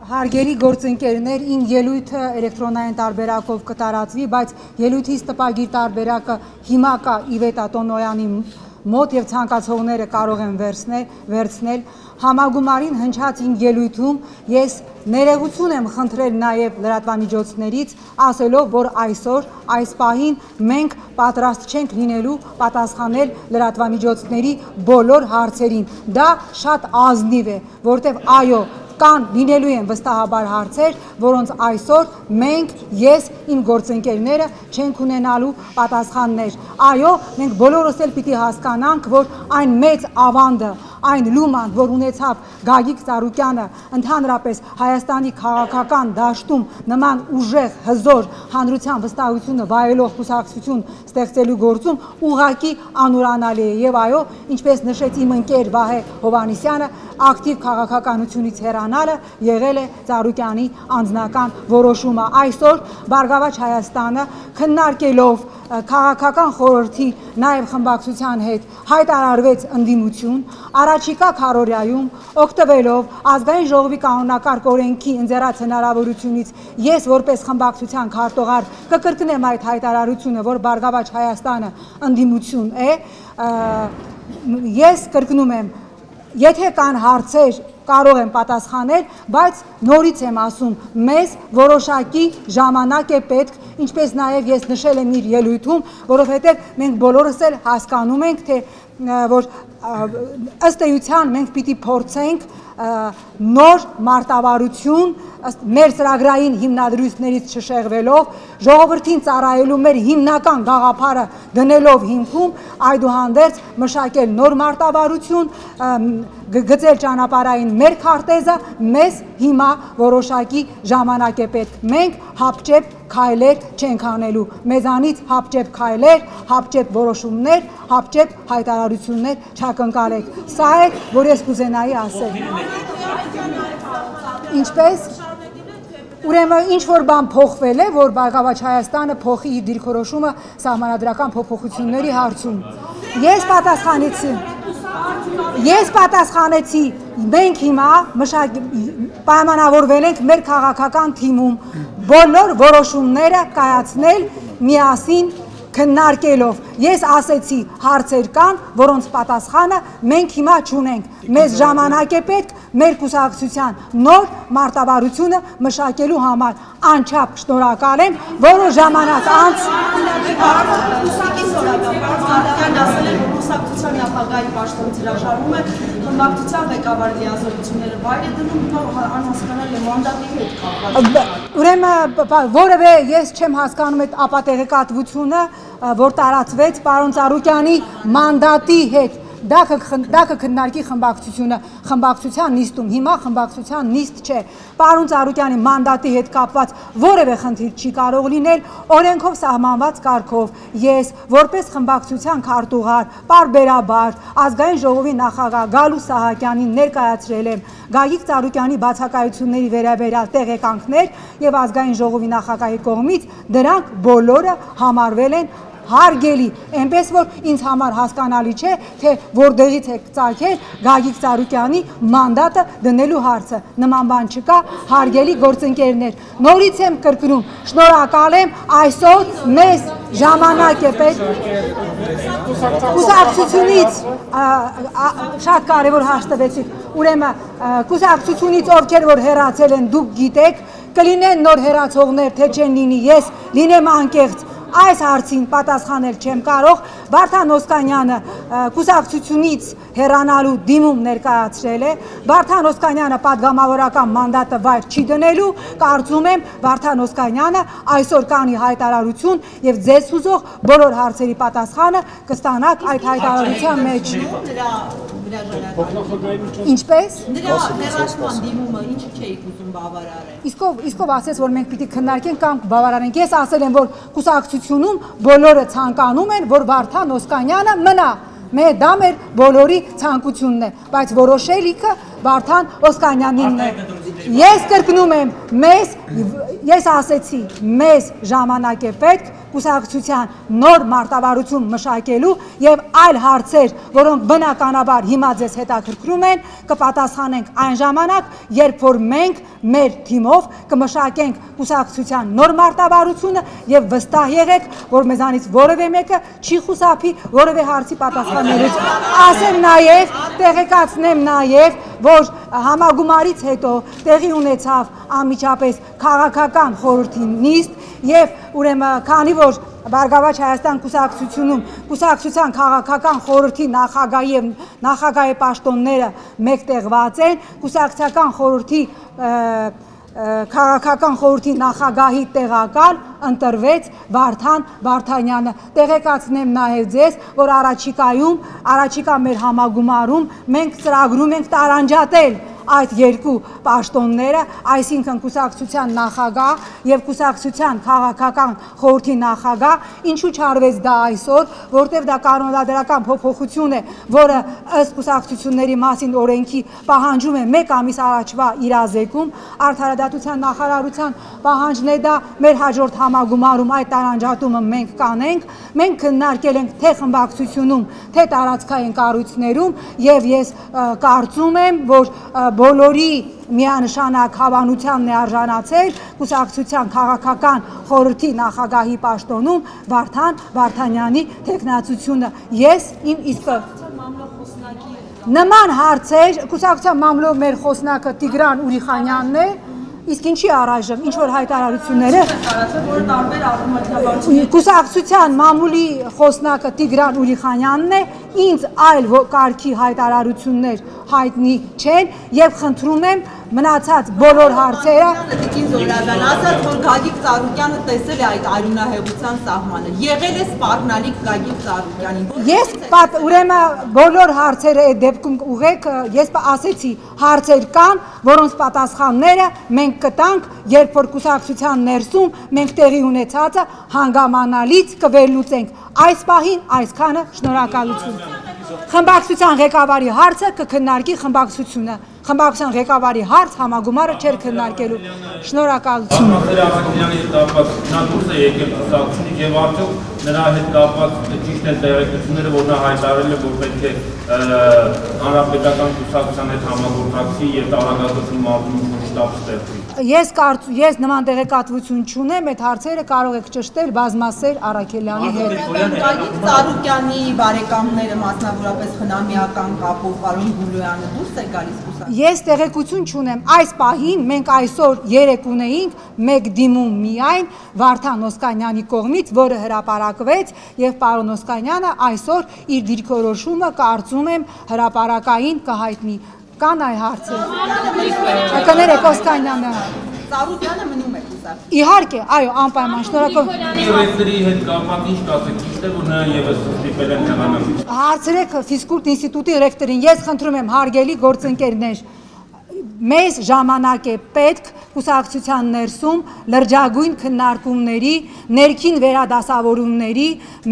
Հարգելի գործընկերներ, ին ելույթը էլեկտրոնային տարբերակով կտարածվի, բայց ելույթից տպագիր տարբերակը հիմա կա Իվետ Ատոնոյանի մոտ եւ ցանկացողները կարող են վերցնել համագումարին հնչած ին ելույթում ես ներողություն եմ խնդրել նաեւ լրատվամիջոցներից ասելով որ այսօր այս պահին մենք պատրաստ չենք լինելու պատասխանել լրատվամիջոցների բոլոր հարցերին դա շատ ազնիվ է որտեւ այո կան լինելու են վստահաբար հարցեր, որոնց այսօր մենք, ես, իմ գործընկերները չենք ունենալու պատասխաններ։ Այո, մենք բոլորս էլ պիտի հասկանանք, որ այն մեծ ավանդը, այն լուման, որ ունեցավ Գագիկ Ծառուկյանը ընդհանրապես Հայաստանի քաղաքական դաշտում նման ուժեղ, հզոր հանրության վստահությունը վայելող կուսակցություն ստեղծելու գործում ուղղակի անուրանալի է եւ այո, ինչպես նշեց իմ ընկեր Վահե Հովհաննիսյանը, ակտիվ քաղաքականությունից հեռանալը եղել է Ծառուկյանի անձնական որոշումը։ Այսօր Բարգավաճ Հայաստանը քննարկելով քաղաքական խորհրդի նաև խմբակցության հետ հայտարարվեց ընդդիմություն առաջիկա քառօրյայում օգտվելով ազգային ժողովի կանոնակարգ օրենքի ընձեռած հնարավորությունից ես որպես խմբակցության քարտուղար կկրկնեմ այդ հայտարարությունը որ Բարգավաճ Հայաստանը ընդդիմություն է ես կրկնում եմ եթե կան հարցեր կարող են պատասխանել, բայց նորից եմ ասում, մեզ որոշակի ժամանակ է պետք, ինչպես նաև ես նշել եմ իր ելույթում, որովհետև մենք բոլորս էլ հասկանում ենք, թե որ ըստ էության մենք պիտի փորձենք նոր մարտավարություն մեր ծրագրային հիմնադրույթներից չշեղվելով, ժողովրդին ծառայելու մեր հիմնական գաղափարը դնելով հիմքում, այդուհանդերձ մշակել նոր մարտավարություն, գծել ճանապարհային մեր քարտեզը, մեզ հիմա որոշակի ժամանակ է պետք։ Մենք հապճեպ քայլեր չենք անելու, մեզանից հապճեպ քայլեր, հապճեպ որոշումներ, հապճեպ հայտարարություններ չակնկալեք։ Սա է, որ ես կուզենայի ասել։ Ինչպես Ուրեմն ինչ որ բան փոխվել է, որ Բարգավաճ Հայաստանը փոխի իր դիրքորոշումը սահմանադրական փոփոխությունների հարցում։ Ես պատասխանեցի, մենք հիմա պայմանավորվել ենք մեր քաղաքական թիմում բոլոր որոշումները կայացնել միասին քննարկելով։ Ես ասեցի հարցեր կան, որոնց պատասխանը մենք հիմա չունենք։ Մեզ ժամանակ է պետք մեր կուսակցության նոր մարտավարությունը մշակելու համար։ Անչափ շնորհակալ եմ, որոշ ժամանակ անց կուսակցության նախագահի պաշտոնից հրաժարվում է, խմբակցության ղեկավարի լիազորությունները վայր է դնում, անհասկանալի է մանդատի հետ կապված։ Ուրեմն որևէ ես չեմ հասկանում այդ ապատեղեկատվությունը, որ տարածվեց պարոն Ծառուկյանի մանդատի հետ։ Դա կքննարկի խմբակցության նիստում, հիմա խմբակցության նիստ չէ։ Պարոն Ծառուկյանի մանդատի հետ կապված որևէ խնդիր չի կարող լինել, օրենքով սահմանված կարգով ես որպես խմբակցության քարտուղար, պարբերաբար ազգային ժողովի նախագահ Գալու Սահակյանին ներկայացրել եմ Գագիկ Ծառուկյանի բացակայությունների վերաբերյալ տեղեկանքներ եւ ազգային ժողովի նախագահի կողմից դրանք բոլորը համարվել են հարգելի, այնպես որ ինձ համար հասկանալի չէ, թե որտեղից է ծագել Գագիկ Ծառուկյանի մանդատը դնելու հարցը։ Նման բան չկա, հարգելի գործընկերներ։ Նորից եմ կրկնում, շնորհակալ եմ, այսօր մեզ ժամանակ է պետք կուսակցությունից շատ կարևոր հաշտվեցիք, ուրեմն կուսակցությունից ովքեր որ հեռացել են, դուք գիտեք, կլինեն նոր հեռացողներ, թե չեն լինի, ես լինեմ անկեղծ Այս հարցին պատասխանել չեմ կարող, Վարդան Օսկանյանը կուսակցությունից հեռանալու դիմում ներկայացրել է, Վարդան Օսկանյանը պատգամավորական մանդատը վայր չի դնելու, կարծում եմ Վարդան Օսկանյանը այսօր կանի հայտարարություն եւ ձեզ հուզող բոլոր հարցերի պատասխանը կստանաք այդ հայտարարության մեջ։ Ինչպես? Նրա հեռացման դիմումը ինչի չէիք ուզում բավարարել։ Իսկով ասես, որ մենք պիտի քննարկենք կամ բավարարենք։ Ես ասել եմ, որ կուսակցությունում բոլորը ցանկանում են, որ Վարդան Օսկանյանը մնա։ Դա մեր բոլորի ցանկությունն է, բայց որոշելիքը Վարդան Օսկանյանինն է։ Ես կրկնում եմ, ես ասեցի, մեզ ժամանակ է պետք կուսակցության նոր մարտավարություն մշակելու եւ այլ հարցեր, որոնք բնականաբար հիմա ձեզ հետաքրքրում են, կպատասխանենք այն ժամանակ, երբ որ մենք մեր թիմով կմշակենք կուսակցության նոր մարտավարությունը եւ վստահ եղեք, որ մեզանից որևէ մեկը չի խուսափի որևէ հարցի պատասխանելուց։ Ասեմ նաեւ, տեղեկացնեմ նաեւ, որ համագումարից հետո տեղի ունեցավ անմիջապես քաղաքական խորհրդի նիստ եւ ուրեմն քանի որ Բարգավաճ Հայաստան կուսակցությունում կուսակցության քաղաքական խորհրդի նախագահի եւ նախագահի պաշտոնները մեկտեղված են, կուսակցական խորհրդի քաղաքական խորհրդի նախագահի տեղակալ ընտրվեց Վարդան Վարդանյանը։ Տեղեկացնեմ նաև ձեզ, որ առաջիկա մեր համագումարում մենք ծրագրում ենք տարանջատել այդ երկու պաշտոնները, այսինքն կուսակցության նախագահ եւ կուսակցության քաղաքական խորհրդի նախագահ, ինչու չարվեց դա այսօր, որտեղ դա կանոնադրական փոփոխություն է, որը ըստ կուսակցությունների մասին օրենքի պահանջում է 1 ամիս առաջվա իրազեկում, արդարադատության նախարարության պահանջն է դա, մեր հաջորդ համագումարում այդ տարանջատումը մենք կանենք, մենք քննարկել ենք թե խմբակցությունում, թե տարածքային կառույցներում եւ ես կարծում եմ, որ բոլորի միանշանակ հավանությանն է արժանացել կուսակցության քաղաքական խորհրդի նախագահի պաշտոնում Վարդան Վարդանյանի թեկնածությունը։ Ես իմ իսկ նման հարցեր կուսակցության մամլո մեր խոսնակը Տիգրան Ուրիխանյանն է, իսկ ինչի առայժմ ինչ որ հայտարարությունները կուսակցության մամուլի խոսնակը Տիգրան Ուրիխանյանն է, ինձ այլ կարգի հայտարարություններ հայտնի չեն եւ խնդրում եմ մնացած բոլոր հարցերը ասաց, որ Գագիկ Ծառուկյանը տեսել է այդ արյունահեղության սահմանը, եղել է սպառնալիք Գագիկ Ծառուկյանին։ Ես ուրեմն բոլոր հարցերը այդ դեպքում ուղեք, ես ասեցի հարցեր կան, որոնց պատասխանները մենք կտանք, երբ որ կուսակցության ներսում մենք տեղի ունեցածը հանգամանալից կվերլուծենք։ Այս պահին այսքանը, շնորհակալություն։ Խմբակցության ղեկավարի հարցը կքննարկի խմբակցությունը։ Խմբակցության ղեկավարի հարց համագումարը չէր քննարկելու։ Շնորհակալություն։ Նա դուրս է եկել կուսակցությունից եւ արդյոք նրա հետ կապված ճիշտ են տեղեկությունները, որ նա հայտարարել է, որ պետք է հանրապետական կուսակցության հետ համագործակցի եւ տարածաշրջանում մարզում շտաբ ստեղծի։ Ես նման տեղեկատվություն չունեմ, այդ հարցերը կարող եք ճշտել բազմասեր Առաքելյանի հետ։ Գագիկ Ծառուկյանի բարեկամները մասնավորապես խնամիական կապով պարոն Գուլոյանը դուրս է գալիս կուսակցությունից։ Ես տեղեկություն չունեմ, այս պահին մենք այսօր երեկ ունեինք մեկ դիմում միայն Վարդան Օսկանյանի կողմից, որը հրապարակվեց եւ պարոն Օսկանյանը այսօր իր դիրքորոշումը կարծում եմ հրապարակային կհայտնի։ Կան այ հարցեր։ Կներեք Օսկանյանը։ Ծառուկյանը մնում է կուսակցություն։ Իհարկե, այո, անպայման, շնորհակալ։ Ռեկտորի հետ կապված ինչ կասեք, ճիշտ է, որ նրան եւս ստիպել են հեռանալ։ Հարցրեք ֆիզկուլտ ինստիտուտի ռեկտորին, ես խնդրում եմ հարգելի գործընկերներ, մեզ ժամանակ է պետք կուսակցության ներսում լրջագույն քննարկումների, ներքին վերադասավորումների,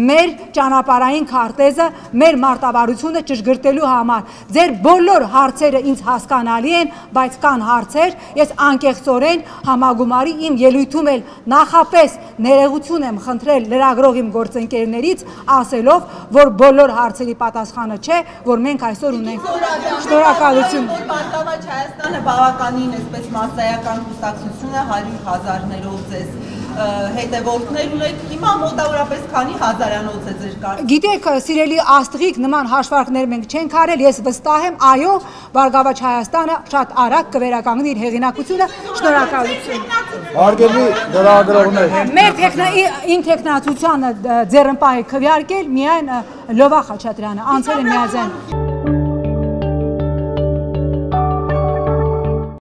մեր ճանապարհային քարտեզը, մեր մարտավարությունը ճշգրտելու համար։ Ձեր բոլոր հարցերը ինձ հասկանալի են, բայց կան հարցեր, ես անկեղծորեն համագումարի իմ ելույթում էլ նախապես ներողություն եմ խնդրել լրագրող իմ գործընկերներից, ասելով, որ բոլոր հարցերի պատասխանը չէ, որ մենք այսօր ունենք։ Շնորհակալություն։ Բարգավաճ Հայաստանը բավականին այսպես մասսայական կուսակցություն է 100,000-ներով ձեզ հետևորդներ ունեք, հիմա մոտավորապես քանի հազարանոց է ձեր կարգ։ Գիտեք, սիրելի Աստղիկ, նման հաշվարկներ մենք չենք արել, ես վստահ եմ, այո, Բարգավաճ Հայաստանը շատ արագ կվերականգնի իր հեղինակությունը, շնորհակալություն։ Հարգելի լրագրողներ, իմ թեկնածությանը ձեռնպահ է քվեարկել միայն Լովա Խաչատրյանը, անցել է միաձայն։